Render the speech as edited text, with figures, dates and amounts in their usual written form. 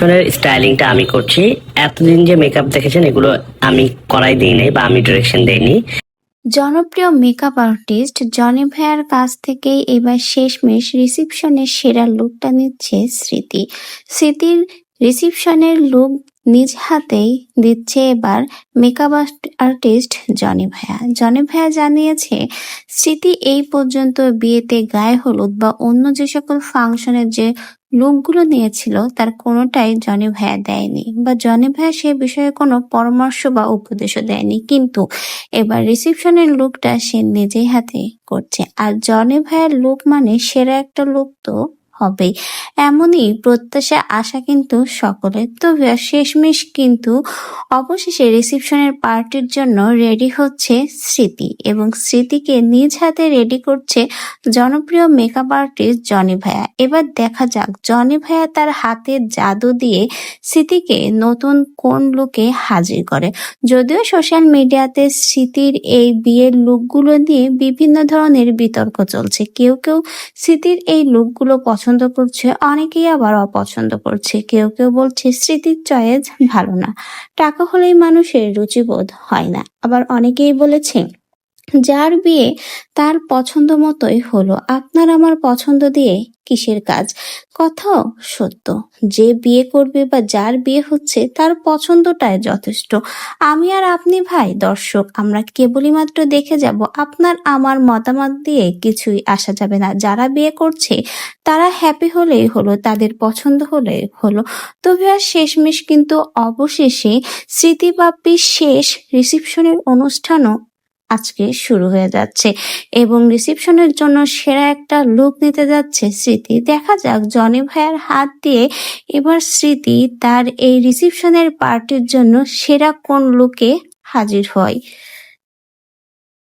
রিসেপশনের স্টাইলিংটা আমি করছি। এতদিন যে মেকআপ দেখেছেন এগুলো আমি করাই দিই নাই বা আমি ডিরেকশন দেইনি। জনপ্রিয় মেকআপ আর্টিস্ট জনি ভাইয়ার কাছ থেকেই এবার শেষমেশ রিসিপশনের সেরা লুকটা নিচ্ছে স্মৃতি। স্মৃতির রিসিপশনের লুক নিজ হাতেই দিচ্ছে এবার মেকআপ আর্টিস্ট জনি ভাইয়া। জনি ভাইয়া জানিয়েছে, স্মৃতি এই পর্যন্ত বিয়েতে গায়ে হলুদ বা অন্য যে সকল ফাংশনের যে লুকগুলো নিয়েছিল তার কোনোটাই জনি ভাইয়া দেয়নি বা জনি ভাইয়া সে বিষয়ে কোনো পরামর্শ বা উপদেশও দেয়নি, কিন্তু এবার রিসেপশনের লুকটা সে নিজেই হাতে করছে। আর জনি ভাইয়ের লুক মানে সেরা একটা লুক তো হবেই, এমনই প্রত্যাশা আশা কিন্তু সকলের। তো শেষমেশ কিন্তু অবশেষে রিসেপশনের পার্টির জন্য রেডি হচ্ছে স্মৃতি এবং স্মৃতিকে নিজ হাতে রেডি করছে জনপ্রিয় মেকআপ আর্টিস্ট জনি ভাইয়া। এবার দেখা যাক জনি ভাইয়া তার হাতের জাদু দিয়ে স্মৃতিকে নতুন কোন লুকে হাজির করে। যদিও সোশ্যাল মিডিয়াতে স্মৃতির এই বিয়ের লুকগুলো নিয়ে বিভিন্ন ধরনের বিতর্ক চলছে, কেউ কেউ স্মৃতির এই লুকগুলো পছন্দ করছে, অনেকেই আবার অপছন্দ করছে। কেউ কেউ বলছে স্মৃতির চয়েস ভালো না, টাকা হলেই মানুষের রুচিবোধ হয় না। আবার অনেকেই বলেছে যার বিয়ে তার পছন্দ মতোই হলো, আপনার আমার পছন্দ দিয়ে কিসের কাজ। কথাও সত্য, যে বিয়ে করবে বা যার বিয়ে হচ্ছে তার পছন্দটাই যথেষ্ট। আমি আর আপনি ভাই দর্শক, আমরা কেবলই মাত্র দেখে যাব, আপনার আমার মতামত দিয়ে কিছুই আসা যাবে না। যারা বিয়ে করছে তারা হ্যাপি হলেই হলো, তাদের পছন্দ হলেই হলো। তবে আর শেষমেশ কিন্তু অবশেষে স্মৃতিবাপ্পির শেষ রিসেপশনের অনুষ্ঠানও আজকে শুরু হয়ে যাচ্ছে এবং রিসেপশনের জন্য সেরা একটা লুক নিতে যাচ্ছে স্মৃতি। দেখা যাক জনি ভাইয়ের হাত দিয়ে এবার স্মৃতি তার এই রিসেপশনের পার্টির জন্য সেরা কোন লুকে হাজির হয়।